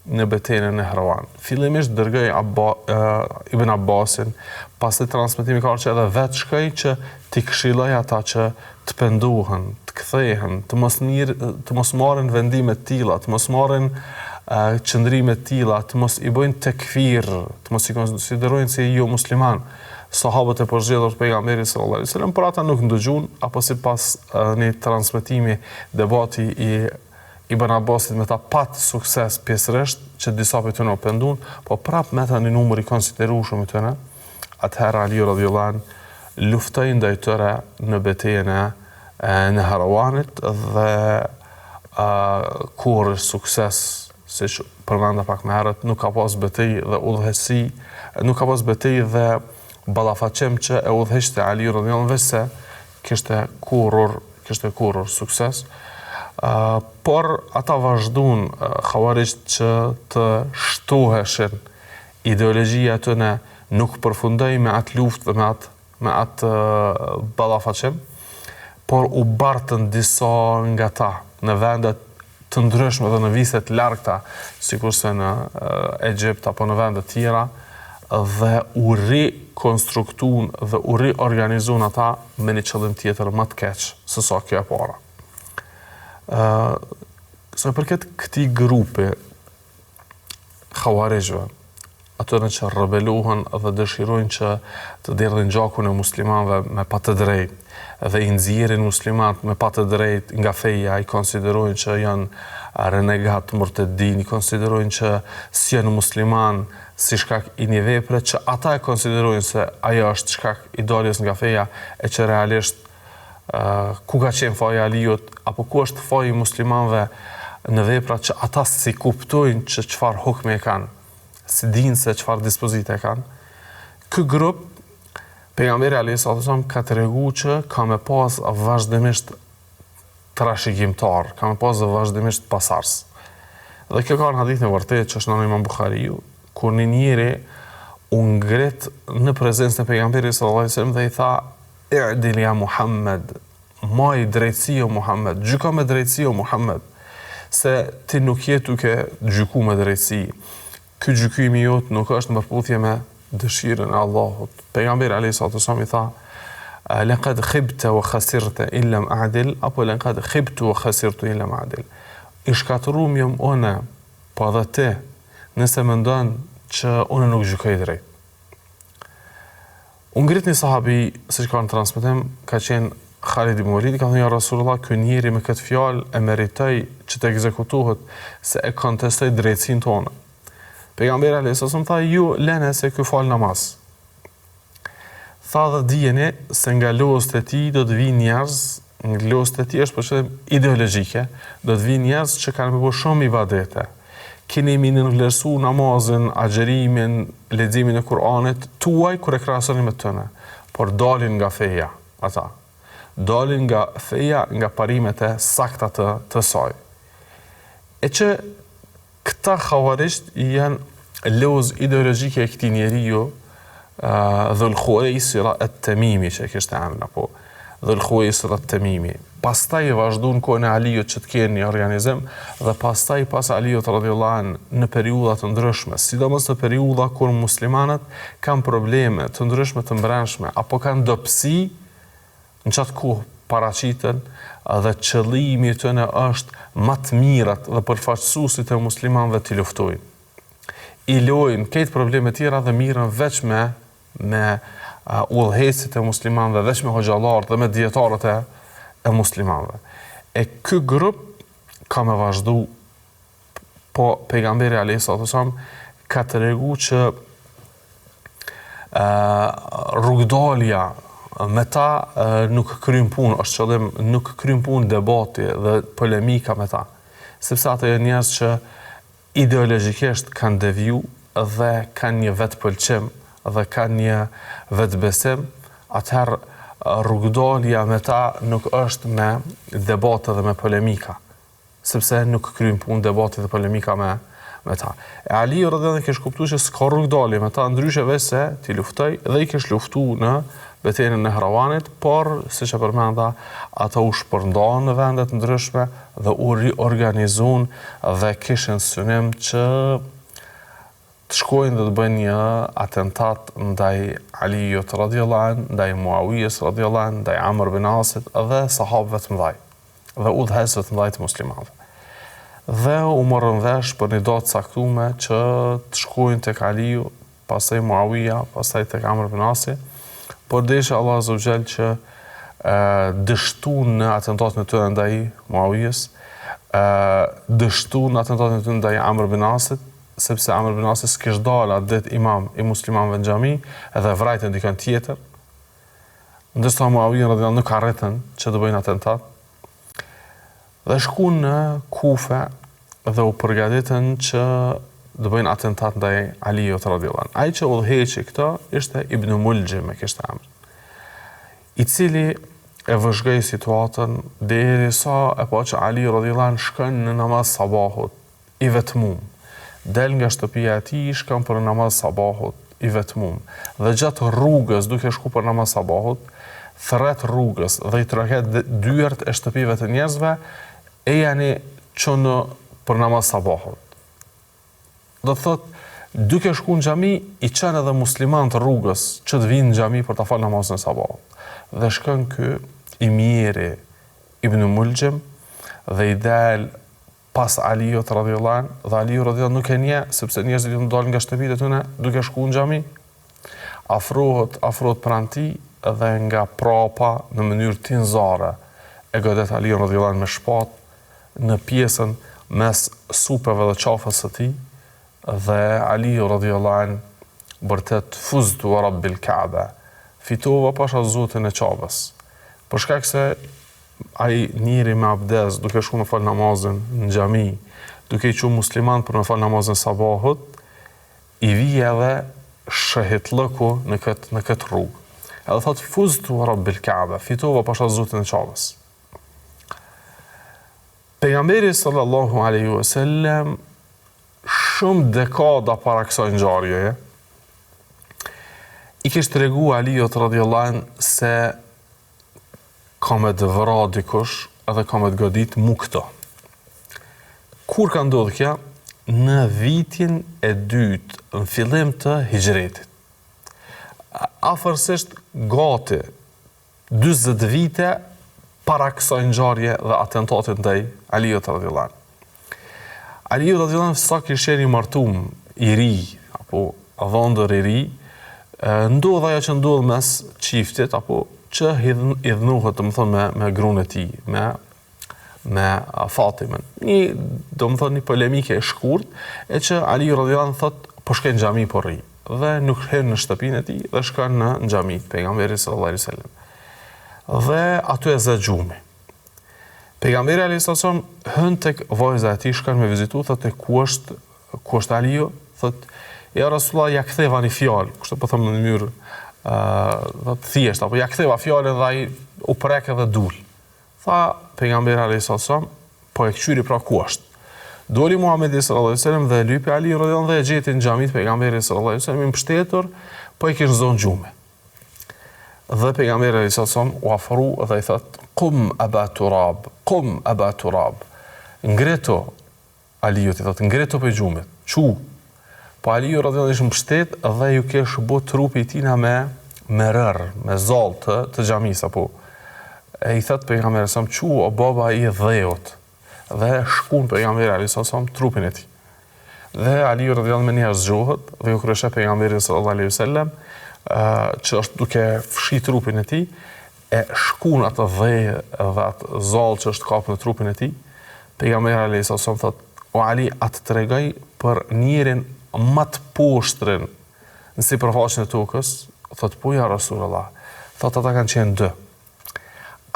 në betejën e Nehrawan. Fillimisht dërgoi Ibn Abbasin, pastaj transmetimi ka që edhe vetë shkoi që t'i këshilloj ata që të penduhen, të kthehen, të mos marrin vendime të tilla, të mos marrin qëndrime të tilla, të mos i bëjnë tekfir, të mos i konsiderojnë si jo musliman. Sahabët e përzgjedhur të pejgamberit sallallahu alaihi wasallam, por ata nuk ndëgjun, apo sipas një transmetimi debati i Ibn Abbasit me ta pat sukses pjesërisht, që disa për të në pendun, po prap me ta një numër i konsiderueshëm i tëne, atëherë Aliu radhiyallahu anhu luftoi ndaj tyre në betejën e Nehrawanit dhe kur sukses, siç përmenda pak më herët, nuk ka pas betejë dhe udhëheci, nuk ka pas betejë dhe ballafaqim që e udhëheqte Aliu radhiyallahu anhu, se kishte kurrur sukses. Por ata vazhdun Khawarijt që të shtoheshin, ideologjia tëne nuk përfundoi me atë luftë dhe me atë ballafaqim, por u bartën disa nga ta në vendet të ndryshme dhe në viset largta, sikurse në Egjipt apo në vende tjera, dhe u rikonstruktun dhe u riorganizun ata me një qëllim tjetër më të keq se sa kjo e para. Sa përket këtij grupi Khawarijve, atyre që rebeluhen dhe dëshirojnë që të derdhin gjakun e muslimanëve me pa të drejtë dhe i nxjerrin muslimanët me pa të drejtë nga feja, i konsiderojnë që janë renegat murtedin, i konsiderojnë që si janë musliman si shkak i një vepre që ata e konsiderojnë se ajo është shkak i daljes nga feja, e që realisht ku ka qenë faji Aliut, apo ku është faji muslimanëve në vepra që ata si kuptojnë që çfarë hukme e kanë, si dinë se çfarë dispozite e kanë. Ky grup, pejgamberi alayhis salam ka treguar që ka me pas vazhdimisht trashëgimtar, ka me pas vazhdimisht pasars. Dhe kjo ka në hadith në vërtet që është në Imam Bukhariu, kur një njeri u ngrit në prezencën e pejgamberit sallallahu alaihi wasallam dhe i tha: "I'dil ya Muhammed", maj drejtësi o Muhammed, gjyka me drejtësi o Muhammed, se ti nuk je duke gjyku me drejtësi. Ky gjykimi jot nuk është në përputhje me dëshirën e Allahut. Pejgamberi alayhis salam i tha: "Laqad khibta wa khasirta in lam a'dil", apo "Laqad khibtu wa khasirtu in lam a'dil". I shkatëruam jam unë, po edhe ti, nëse mendon që unë nuk gjykoj drejt. U ngrit një sahabi, siç ka në transmetim, ka qenë Khalid ibn Walid, ka thënë: "Ja Rasulullah, ky njeri me këtë fjalë e meritoi që të ekzekutohet se e kontestoi drejtësinë tonë." Pejgamberi alayhis salam tha: "Ju lene se ky fal namaz." Tha dhe dijeni se nga lozët e tij do të vinë njerëz, nga lozët e tij është për shemb ideologjike, do të vinë njerëz që kanë bërë shumë ibadete. Keni mi nënvlerësu namazin, agjerimin, leximin e Kur'anit tuaj kur e krahasoni me tëne, por dalin nga feja ata. Dalin nga feja, nga parimet e sakta të saj. E që këta Khawarijt janë lozë ideologjike e këtij njeriu, Dhul Khuwaisira at-Tamimi që kishte emrin, apo Dhul Khuwaisira at-Tamimi. Pastaj vazhduan kohën e Aliut që të kenë një organizim, dhe pastaj pas Aliut radhiyallahu anhu në periudha të ndryshme, sidomos në periudha kur muslimanët kanë probleme të ndryshme të brendshme apo kanë dobësi, në çat kohë paraqiten dhe qëllimi i tyre është më të mirat dhe përfaqësuesit e muslimanëve të luftojnë. I lojnë këtë probleme tjera dhe mirën veç me udhëheqësit e muslimanëve, veç me hoxhallarët dhe me dietarët e muslimanëve. E ky grup ka me vazhdu, po pejgamberi alayhis salam ka treguar që rrugdalja me ta nuk kryen punë, është qëllim, nuk kryen punë debati dhe polemika me ta, sepse ata janë njerëz që ideologjikisht kanë deviju dhe kanë një vetpëlqim dhe kanë një vetbesim, atëherë rrugdalja me ta nuk është me debate dhe me polemika, sepse nuk kryen punë debate dhe polemika me ta. E Aliu radhiyallahu anhu kish kuptuar se s'ka rrugë dalje me ta, ndryshe veç se ti luftoj dhe i kish luftu në betejën e Nehrawanit, por siç e përmenda, ata u shpërndan në vende të ndryshme dhe u riorganizuan dhe kishin synim që të shkojnë dhe të bëjnë një atentat ndaj Aliut radhiyallahu anhu, ndaj Muawiyes radhiyallahu anhu, ndaj Amr bin Asit dhe sahabëve të mëdhej dhe udhëheqësve të mëdhej të muslimanëve. Dhe u morën vesh për një datë caktuar që të shkojnë tek Aliu, pastaj Muawiya, pastaj tek Amr bin Asi, por desha Allah azza wa jall që dështuan në atentatin e tyre ndaj Muawiyes, dështuan në atentatin e tyre ndaj Amr bin Asit, sepse Amr bin Asi s'kish dalë atë ditë imam i muslimanëve në xhami, edhe vrajtën dikën tjetër. Ndërsa Muawiya radhiyallahu anhu nuk arritën që të bëjnë atentat. Dhe shkuan në Kufe dhe u përgatitën që të bëjnë atentat ndaj Aliut radhiyallahu anhu. Ai që udhëheqi këtë ishte Ibn Muljim me kishte emrin, i cili e vëzhgoi situatën derisa e pa që Ali radhiyallahu anhu shkon në namaz sabahut i vetmuar. Del nga shtëpia e tij, shkon për namaz sabahut i vetmuar. Dhe gjatë rrugës, duke shku për namaz sabahut, thret rrugës dhe i troket dyert e shtëpive të njerëzve e janë çon për namaz sabahut. Do thot, duke shku në xhami, i çan edhe muslimanët rrugës që të vinë në xhami për ta falë namazin e sabahut. Dhe shkon ky i mirë Ibn Muljim dhe i del pas Aliut radhiyallahu anhu, dhe Aliu radhiyallahu anhu nuk e nje, sepse njerëzit ju dalin nga shtëpitë e tyre duke shkuar në xhami. Afrohet pranë tij dhe nga prapa në mënyrë tinzare e godet Aliu radhiyallahu anhu me shpatë në pjesën mes supeve dhe qafës së tij, dhe Aliu radhiyallahu anhu vërtet fuztu wa rabbil Kaaba, fitova pasha Zotin e Ka'bës. Për shkak se ai njeri me abdes, duke shku me fal namazin në xhami, duke i qenë musliman për me fal namazin sabahut, i vije edhe shëhitlëku në këtë rrugë. Edhe thot, fuztu rabbil Kaaba, fitova pasha Zotin e Ka'bës. Pejgamberi sallallahu alaihi wasallam shumë dekada para kësaj ngjarjeje i kishte tregu Aliut radhiyallahu anhu se ka me të vëra dikush edhe ka me të godit mu këto. Kur ka ndodhë kja? Në vitin e dytë, në fillim të hijretit. Afërsisht gati 40 vite para kësaj ngjarje dhe atentatit ndaj Aliut radhiyallahu anhu. Aliu radhiyallahu anhu sa kishte një martum i ri, apo dhëndër i ri, ndodh ajo që ndodh mes çiftit, apo që idhnuhet, të më thonë, me grunë e tij, me Fatimen. Një polemike e shkurt, e që Aliu radhiyallahu anhu thot, po shkon në xhami po rri. Dhe nuk hyn në shtëpinë e tij dhe shkon në xhami të pejgamberit sallallahu alaihi wasallam. Dhe aty e zë xhumi. Pejgamberi alayhi wasallam hyn tek vajza e tij, shkon me vizitu, thotë ku është Aliu? Thotë, ja Rasulullah, ja ktheva një fjalë, kështu po them në mënyrë thjesht, apo ja ktheva fjalën dhe ai u prek edhe dul. Tha pejgamberi alayhi wasallam, po e kqyri pra ku është? Doli Muhamedi sallallahu alaihi wasallam dhe lypi Ali radhiyallahu anhu dhe e gjeti në xhamin e pejgamberit sallallahu alaihi wasallam i mbështetur, po e kishte zonë gjume. Dhe pejgamberi alayhi wasallam u afru dhe i thot, qum aba turab. Ngreto Aliut, i thot, ngreto pe gjumit. Çu. Po Aliu radhiyallahu anhu ishte mbështet dhe ju ke shëbut trupi i tina me rër, me zallë të xhamisë, apo e i thot pejgamberi sa çu o baba i dheut. Dhe shkon pejgamberi alayhi wasallam trupin e tij. Dhe Aliu radhiyallahu anhu me një zgjohet dhe ju kryesha pejgamberin sallallahu alaihi wasallam që është duke fshi trupin e tij, e shkon atë dhe atë zallë që është kapur në trupin e tij. Pejgamberi alayhi wasallam thot, o Ali, atë tregoj për njerin më të poshtrin në sipërfaqen e tokës? Thot, po ja Rasulullah. Thot, ata kanë qenë dy.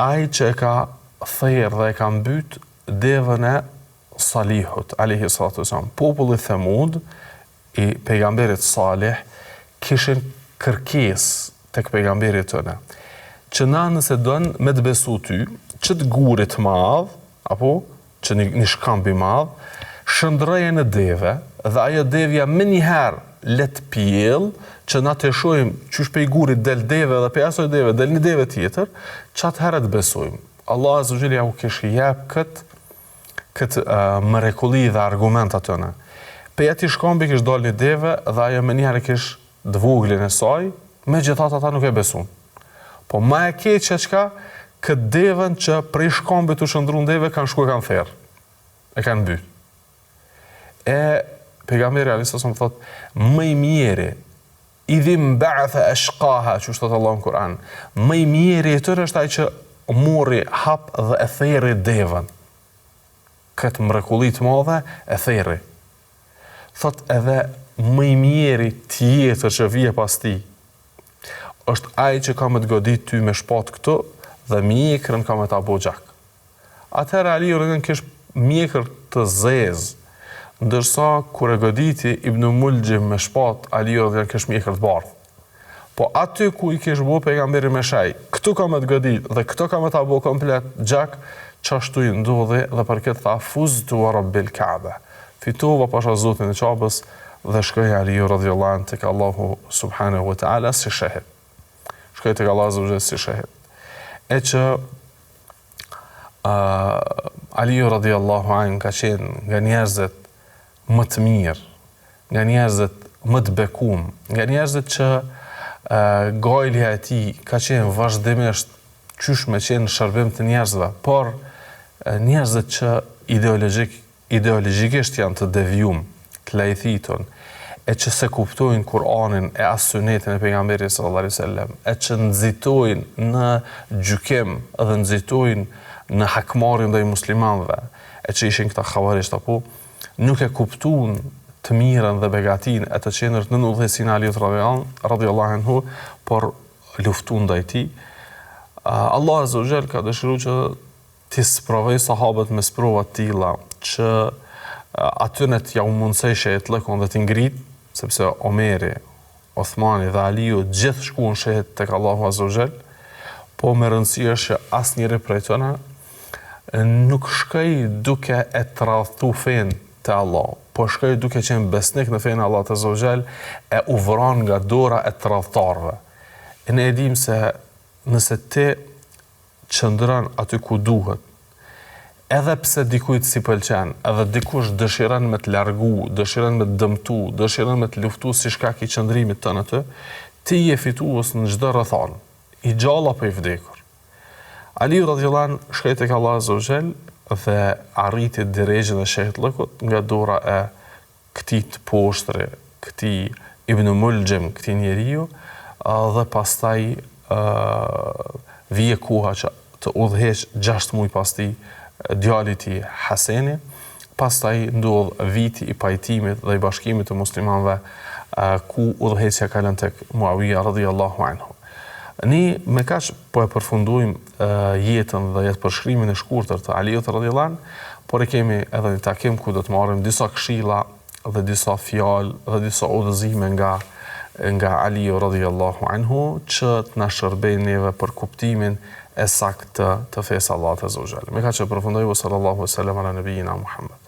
Ai që e ka thërë dhe e ka mbyt devën e Salihut, alayhi salatu wasalam. Populli Thamud i pejgamberit Salih kishin kërkesë tek pejgamberi tëne, që na nëse don me të besu ty, që të gurit madh, apo që një shkamb i madh, shëndrëje në deve dhe ajo devja më njëherë let pjell që na të shojmë qysh pe i gurit del deve dhe pe asoj deve del një deve tjetër, qatë herët besojmë. Allah Azza wa Jalla ja u kishë jep këtë mrekulli dhe argumentat tëne. Pe ati shkombi kishë dal një deve dhe ajo më njëherë kishë dvoglin e saj, me gjithat ata nuk e besun. Po ma e keqe qka, këtë devën që prej shkombi të shëndru në deve kanë shku e kanë therë, e kanë byt. Pejgamberi alayhis salam thot, më i miri, idhim ba'atha ashqaha, që thot Allah në Kur'an, më i miri e tërë është ai që mori hap dhe e theri devën. Këtë mrekulli të madhe e theri. Thot edhe më i miri tjetër që vije pas ti, është ai që ka me të godit ty me shpat këtu dhe mjekrën ka me ta bo gjak. Atëherë Ali rëgën kish mjekër të zezë, ndërsa kur e goditi Ibn Muljim me shpat, Ali rëgën kish mjekër të bardhë. Po aty ku i kish bo pejgamberi me shaj, këtu ka me të godit dhe këtu ka me ta bo komplet gjak, qashtu i ndodhi dhe për këtë tha fuztu wa rabbil Kaaba. Fitova pasha Zotin e Qabës dhe shkoj Aliu radhiyallahu anhu tek Allahu subhanahu wa ta'ala si shahid. Shkoj tek Allahu azza wa jalla si shahid. E që Aliu radhiyallahu anhu ka qenë nga njerëzit më të mirë, nga njerëzit më të bekum, nga njerëzit që gojlja e tij ka qenë vazhdimisht qysh me qenë shërbim të njerëzve, por njerëzit që ideologjikisht janë të devijum, të lajthitun, e që se kuptojnë Kur'anin e as sunetin e pejgamberit sallallahu alaihi wasallam, e që nxitojnë në gjykim dhe nxitojnë në hakmarrjen ndaj muslimanëve, e që ishin këta xhawarisht apo nuk e kuptuan të mirën dhe begatin e të qenërt në udhëheqësinë e Aliut radhiyallahu anhu, por luftuan ndaj tij. Allah azza wa jall ka dëshiruar që të sprovoj sahabët me sprova të tilla që atyne t'ja u mundsej të lëkon dhe t'i ngrit, sepse Omeri, Othmani dhe Aliu gjithë shkuan shehet tek Allahu azza wa jall, po me rëndësi është që asnjëri prej tyre nuk shkoi duke e tradhtu fen te Allah, po shkoi duke qenë besnik në fen e Allahut azza wa jall, e u vran nga dora e tradhtarëve. Ne e dim se nëse ti qëndron aty ku duhet, edhe pse dikujt si pëlqen, edhe dikush dëshiron me të largu, dëshiron me të dëmtu, dëshiron me të luftu si shkak i qëndrimit tënd aty, ti je fitues në çdo rrethon, i gjallë apo i vdekur. Ali radhiyallahu anhu shkoi tek Allah azza wa jall dhe arriti drejtën e shehllëkut nga dora e këtij të poshtri, këtij Ibn Muljim, këtij njeriu, dhe pastaj vije koha që të udhëheq 6 muaj pas tij djali i tij Haseni, pastaj ndodh viti i pajtimit dhe i bashkimit të muslimanëve ku udhëheqja ka lënë tek Muawiya radhiyallahu anhu. Ne me kaq po e përfundojmë jetën dhe jetë përshkrimin e shkurtër të Aliut radhiyallahu anhu, por e kemi edhe një takim ku do të marrim disa këshilla dhe disa fjalë dhe disa udhëzime nga Aliu radhiyallahu anhu që të na shërbejnë neve për kuptimin e saktë të fesë Allahut azza wa jalla. Me kaq e përfundoj, sallallahu alaihi wasallam ala nabiyina Muhammad.